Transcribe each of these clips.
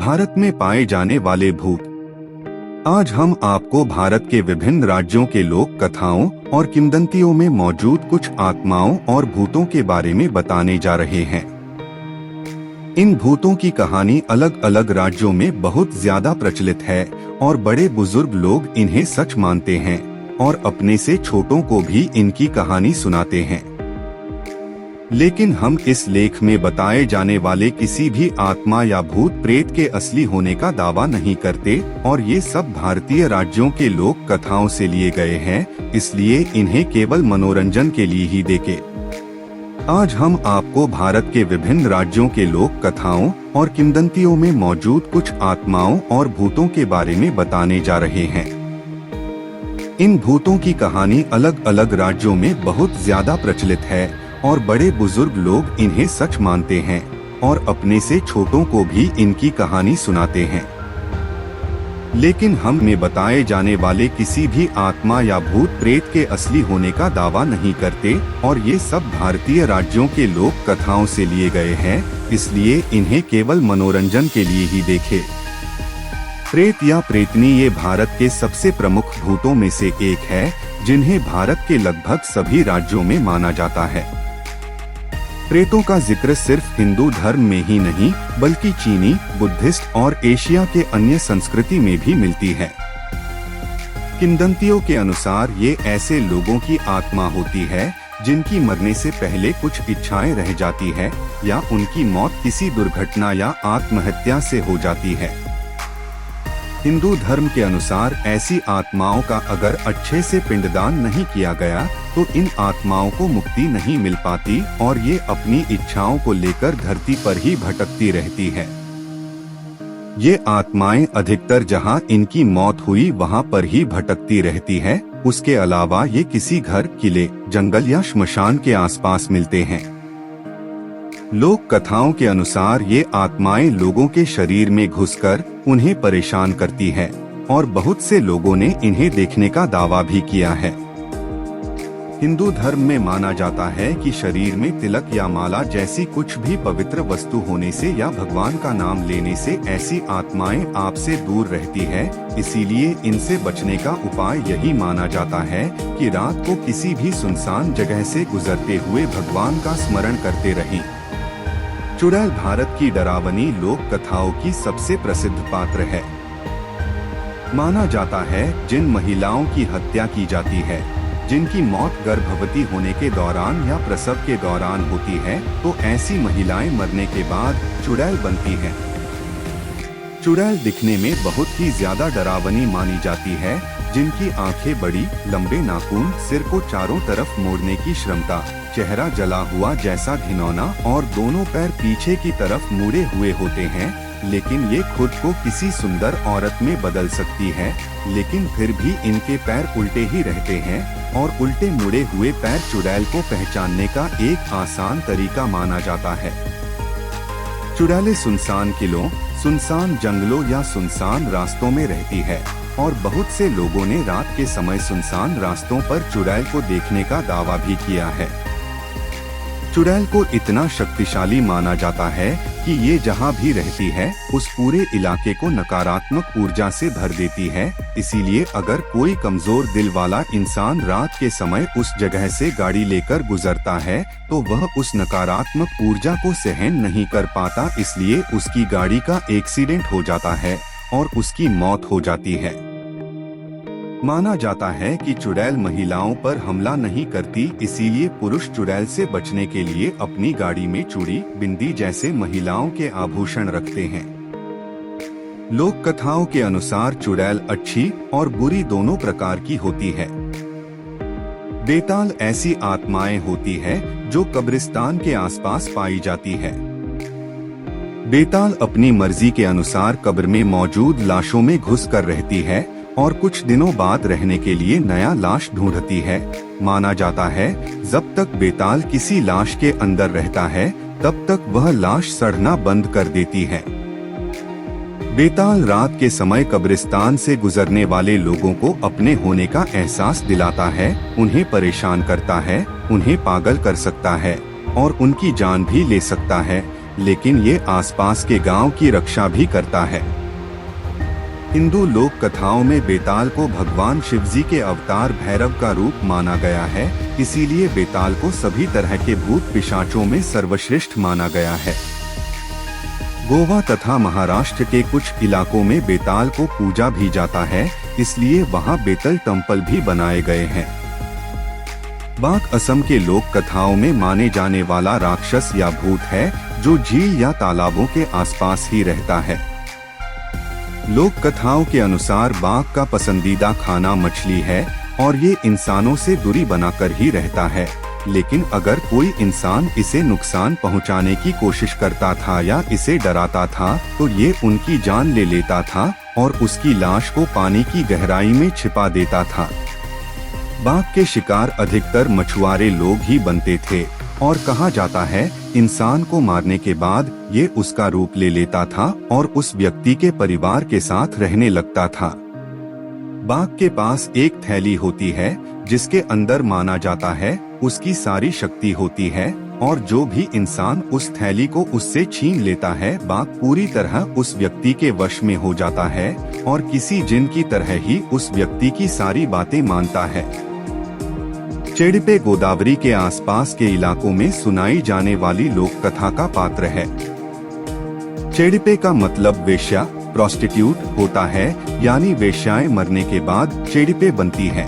भारत में पाए जाने वाले भूत। आज हम आपको भारत के विभिन्न राज्यों के लोक कथाओं और किंवदंतियों में मौजूद कुछ आत्माओं और भूतों के बारे में बताने जा रहे हैं। इन भूतों की कहानी अलग अलग राज्यों में बहुत ज्यादा प्रचलित है और बड़े बुजुर्ग लोग इन्हें सच मानते हैं और अपने से छोटों को भी इनकी कहानी सुनाते हैं। लेकिन हम इस लेख में बताए जाने वाले किसी भी आत्मा या भूत प्रेत के असली होने का दावा नहीं करते और ये सब भारतीय राज्यों के लोक कथाओं से लिए गए हैं, इसलिए इन्हें केवल मनोरंजन के लिए ही देखें। आज हम आपको भारत के विभिन्न राज्यों के लोक कथाओं और किंवदंतियों में मौजूद कुछ आत्माओं और भूतों के बारे में बताने जा रहे हैं। इन भूतों की कहानी अलग अलग राज्यों में बहुत ज्यादा प्रचलित है और बड़े बुजुर्ग लोग इन्हें सच मानते हैं और अपने से छोटों को भी इनकी कहानी सुनाते हैं। लेकिन हम में बताए जाने वाले किसी भी आत्मा या भूत प्रेत के असली होने का दावा नहीं करते और ये सब भारतीय राज्यों के लोक कथाओं से लिए गए हैं, इसलिए इन्हें केवल मनोरंजन के लिए ही देखें। प्रेत या प्रेतनी ये भारत के सबसे प्रमुख भूतों में से एक है, जिन्हें भारत के लगभग सभी राज्यों में माना जाता है। प्रेतों का जिक्र सिर्फ हिंदू धर्म में ही नहीं बल्कि चीनी, बुद्धिस्ट और एशिया के अन्य संस्कृति में भी मिलती है। किंवदंतियों के अनुसार ये ऐसे लोगों की आत्मा होती है जिनकी मरने से पहले कुछ इच्छाएं रह जाती है या उनकी मौत किसी दुर्घटना या आत्महत्या से हो जाती है। हिंदू धर्म के अनुसार ऐसी आत्माओं का अगर अच्छे से पिंडदान नहीं किया गया तो इन आत्माओं को मुक्ति नहीं मिल पाती और ये अपनी इच्छाओं को लेकर धरती पर ही भटकती रहती है। ये आत्माएं अधिकतर जहां इनकी मौत हुई वहां पर ही भटकती रहती है। उसके अलावा ये किसी घर, किले, जंगल या श्मशान के आसपास मिलते हैं। लोक कथाओं के अनुसार ये आत्माएं लोगों के शरीर में घुसकर उन्हें परेशान करती है और बहुत से लोगों ने इन्हें देखने का दावा भी किया है। हिंदू धर्म में माना जाता है कि शरीर में तिलक या माला जैसी कुछ भी पवित्र वस्तु होने से या भगवान का नाम लेने से ऐसी आत्माएं आपसे दूर रहती है, इसीलिए इनसे बचने का उपाय यही माना जाता है कि रात को किसी भी सुनसान जगह से गुजरते हुए भगवान का स्मरण करते रहें। चुड़ैल भारत की डरावनी लोक कथाओं की सबसे प्रसिद्ध पात्र है। माना जाता है जिन महिलाओं की हत्या की जाती है, जिनकी मौत गर्भवती होने के दौरान या प्रसव के दौरान होती है, तो ऐसी महिलाएं मरने के बाद चुड़ैल बनती हैं। चुड़ैल दिखने में बहुत ही ज्यादा डरावनी मानी जाती है, जिनकी आंखें बड़ी, लंबे नाखून, सिर को चारों तरफ मोड़ने की क्षमता, चेहरा जला हुआ जैसा घिनौना और दोनों पैर पीछे की तरफ मुड़े हुए होते हैं। लेकिन ये खुद को किसी सुंदर औरत में बदल सकती है, लेकिन फिर भी इनके पैर उल्टे ही रहते हैं और उल्टे मुड़े हुए पैर चुड़ैल को पहचानने का एक आसान तरीका माना जाता है। चुड़ैलें सुनसान किलों, सुनसान जंगलों या सुनसान रास्तों में रहती है और बहुत से लोगों ने रात के समय सुनसान रास्तों पर चुड़ैल को देखने का दावा भी किया है। चुड़ैल को इतना शक्तिशाली माना जाता है कि ये जहां भी रहती है उस पूरे इलाके को नकारात्मक ऊर्जा से भर देती है, इसीलिए अगर कोई कमजोर दिल वाला इंसान रात के समय उस जगह से गाड़ी लेकर गुजरता है तो वह उस नकारात्मक ऊर्जा को सहन नहीं कर पाता, इसलिए उसकी गाड़ी का एक्सीडेंट हो जाता है और उसकी मौत हो जाती है। माना जाता है कि चुड़ैल महिलाओं पर हमला नहीं करती, इसीलिए पुरुष चुड़ैल से बचने के लिए अपनी गाड़ी में चूड़ी, बिंदी जैसे महिलाओं के आभूषण रखते हैं। लोक कथाओं के अनुसार चुड़ैल अच्छी और बुरी दोनों प्रकार की होती है। बेताल ऐसी आत्माएं होती है जो कब्रिस्तान के आसपास पाई जाती है। बेताल अपनी मर्जी के अनुसार कब्र में मौजूद लाशों में घुस कर रहती है और कुछ दिनों बाद रहने के लिए नया लाश ढूंढती है। माना जाता है जब तक बेताल किसी लाश के अंदर रहता है तब तक वह लाश सड़ना बंद कर देती है। बेताल रात के समय कब्रिस्तान से गुजरने वाले लोगों को अपने होने का एहसास दिलाता है, उन्हें परेशान करता है, उन्हें पागल कर सकता है और उनकी जान भी ले सकता है। लेकिन ये आसपास के गांव की रक्षा भी करता है। हिंदू लोक कथाओं में बेताल को भगवान शिवजी के अवतार भैरव का रूप माना गया है, इसीलिए बेताल को सभी तरह के भूत पिशाचों में सर्वश्रेष्ठ माना गया है। गोवा तथा महाराष्ट्र के कुछ इलाकों में बेताल को पूजा भी जाता है, इसलिए वहां बेतल टेम्पल भी बनाए गए हैं। बाघ असम के लोक कथाओं में माने जाने वाला राक्षस या भूत है, जो झील या तालाबों के आसपास ही रहता है। लोक कथाओं के अनुसार बाघ का पसंदीदा खाना मछली है और ये इंसानों से दूरी बनाकर ही रहता है, लेकिन अगर कोई इंसान इसे नुकसान पहुंचाने की कोशिश करता था या इसे डराता था तो ये उनकी जान ले लेता था और उसकी लाश को पानी की गहराई में छिपा देता था। बाघ के शिकार अधिकतर मछुआरे लोग ही बनते थे और कहा जाता है इंसान को मारने के बाद ये उसका रूप ले लेता था और उस व्यक्ति के परिवार के साथ रहने लगता था। बाघ के पास एक थैली होती है जिसके अंदर माना जाता है उसकी सारी शक्ति होती है, और जो भी इंसान उस थैली को उससे छीन लेता है बाघ पूरी तरह उस व्यक्ति के वश में हो जाता है और किसी जिन की तरह ही उस व्यक्ति की सारी बातें मानता है। चेडिपे गोदावरी के आसपास के इलाकों में सुनाई जाने वाली लोक कथा का पात्र है। चेडिपे का मतलब वेश्या, प्रोस्टिट्यूट होता है, यानी वेश्याएं मरने के बाद चेडिपे बनती है।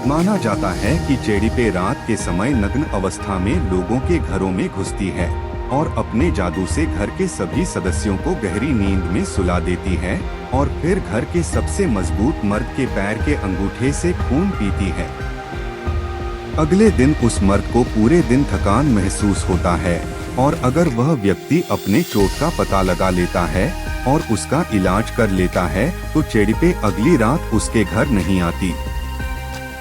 माना जाता है कि चेडिपे रात के समय नग्न अवस्था में लोगों के घरों में घुसती है और अपने जादू से घर के सभी सदस्यों को गहरी नींद में सुला देती है और फिर घर के सबसे मजबूत मर्द के पैर के अंगूठे से खून पीती है। अगले दिन उस मर्द को पूरे दिन थकान महसूस होता है और अगर वह व्यक्ति अपने चोट का पता लगा लेता है और उसका इलाज कर लेता है तो चेडिपे अगली रात उसके घर नहीं आती।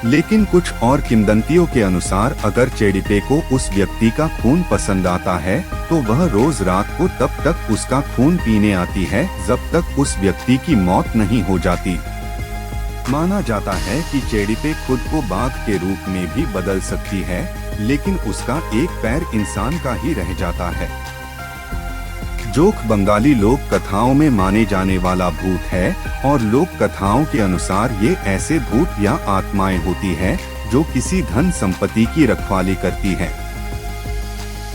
लेकिन कुछ और किंवदंतियों के अनुसार अगर चेडिपे को उस व्यक्ति का खून पसंद आता है तो वह रोज रात को तब तक उसका खून पीने आती है जब तक उस व्यक्ति की मौत नहीं हो जाती। माना जाता है कि चेडिपे खुद को बाघ के रूप में भी बदल सकती है, लेकिन उसका एक पैर इंसान का ही रह जाता है। जोक बंगाली लोक कथाओं में माने जाने वाला भूत है और लोक कथाओं के अनुसार ये ऐसे भूत या आत्माएं होती है जो किसी धन संपत्ति की रखवाली करती है।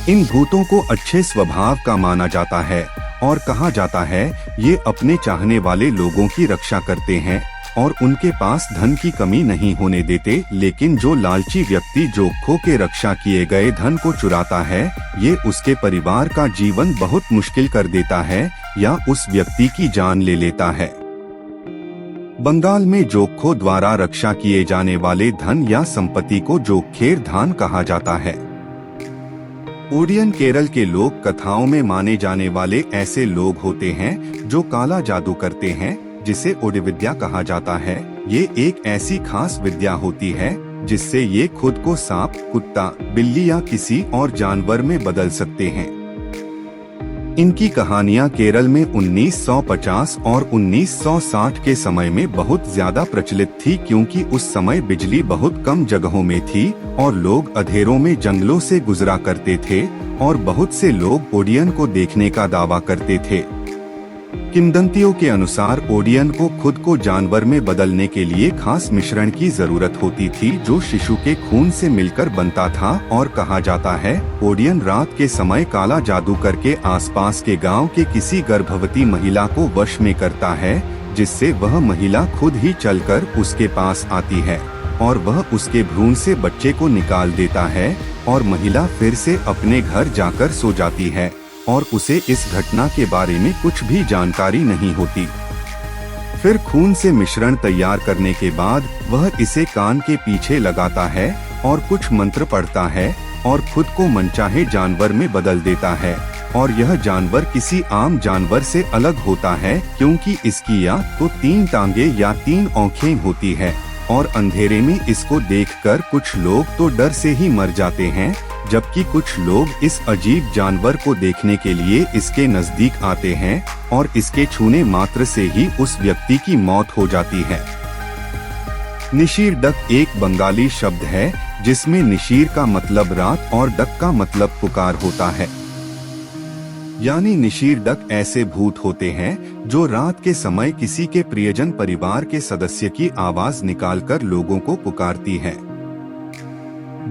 इन भूतों को अच्छे स्वभाव का माना जाता है और कहा जाता है ये अपने चाहने वाले लोगों की रक्षा करते हैं और उनके पास धन की कमी नहीं होने देते, लेकिन जो लालची व्यक्ति जो खो के रक्षा किए गए धन को चुराता है ये उसके परिवार का जीवन बहुत मुश्किल कर देता है या उस व्यक्ति की जान ले लेता है। बंगाल में जोखों द्वारा रक्षा किए जाने वाले धन या संपत्ति को जोखेर धान कहा जाता है। ओडियन केरल के लोक कथाओं में माने जाने वाले ऐसे लोग होते हैं जो काला जादू करते हैं, जिसे ओडिविद्या कहा जाता है। ये एक ऐसी खास विद्या होती है जिससे ये खुद को सांप, कुत्ता, बिल्ली या किसी और जानवर में बदल सकते हैं। इनकी कहानियां केरल में 1950 और 1960 के समय में बहुत ज्यादा प्रचलित थी, क्योंकि उस समय बिजली बहुत कम जगहों में थी और लोग अंधेरों में जंगलों से गुजरा करते थे और बहुत से लोग ओडियन को देखने का दावा करते थे। किंवदंतियों के अनुसार ओडियन को खुद को जानवर में बदलने के लिए खास मिश्रण की जरूरत होती थी जो शिशु के खून से मिलकर बनता था, और कहा जाता है ओडियन रात के समय काला जादू करके आसपास के गांव के किसी गर्भवती महिला को वश में करता है, जिससे वह महिला खुद ही चलकर उसके पास आती है और वह उसके भ्रूण से बच्चे को निकाल देता है और महिला फिर से अपने घर जाकर सो जाती है और उसे इस घटना के बारे में कुछ भी जानकारी नहीं होती। फिर खून से मिश्रण तैयार करने के बाद वह इसे कान के पीछे लगाता है और कुछ मंत्र पढ़ता है और खुद को मनचाहे जानवर में बदल देता है, और यह जानवर किसी आम जानवर से अलग होता है क्योंकि इसकी या तो 3 टांगे या 3 आँखें होती है, और अंधेरे में इसको देखकर कुछ लोग तो डर से ही मर जाते हैं, जबकि कुछ लोग इस अजीब जानवर को देखने के लिए इसके नजदीक आते हैं और इसके छूने मात्र से ही उस व्यक्ति की मौत हो जाती है। निशीर डक एक बंगाली शब्द है जिसमें निशीर का मतलब रात और डक का मतलब पुकार होता है। यानी निशीर्डक ऐसे भूत होते हैं जो रात के समय किसी के प्रियजन परिवार के सदस्य की आवाज निकालकर लोगों को पुकारती है।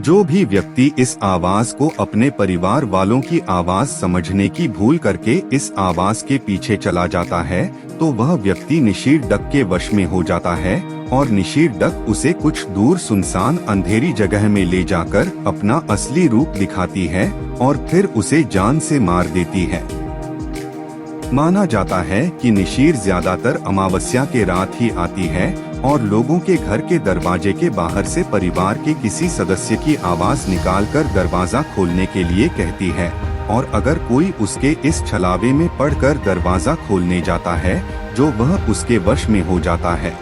जो भी व्यक्ति इस आवाज को अपने परिवार वालों की आवाज समझने की भूल करके इस आवाज के पीछे चला जाता है तो वह व्यक्ति निशीर्डक के वश में हो जाता है और निशीर्डक उसे कुछ दूर सुनसान अंधेरी जगह में ले जाकर अपना असली रूप दिखाती है और फिर उसे जान से मार देती है। माना जाता है कि निशीर ज्यादातर अमावस्या के रात ही आती है और लोगों के घर के दरवाजे के बाहर से परिवार के किसी सदस्य की आवाज निकालकर दरवाजा खोलने के लिए कहती है और अगर कोई उसके इस छलावे में पड़कर दरवाजा खोलने जाता है जो वह उसके वश में हो जाता है।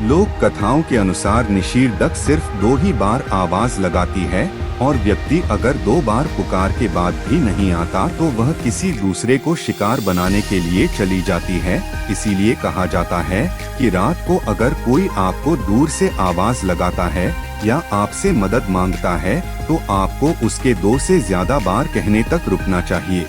लोक कथाओं के अनुसार निशीर्डक सिर्फ 2 ही बार आवाज लगाती है और व्यक्ति अगर 2 बार पुकार के बाद भी नहीं आता तो वह किसी दूसरे को शिकार बनाने के लिए चली जाती है। इसीलिए कहा जाता है कि रात को अगर कोई आपको दूर से आवाज लगाता है या आपसे मदद मांगता है तो आपको उसके 2 से ज्यादा बार कहने तक रुकना चाहिए।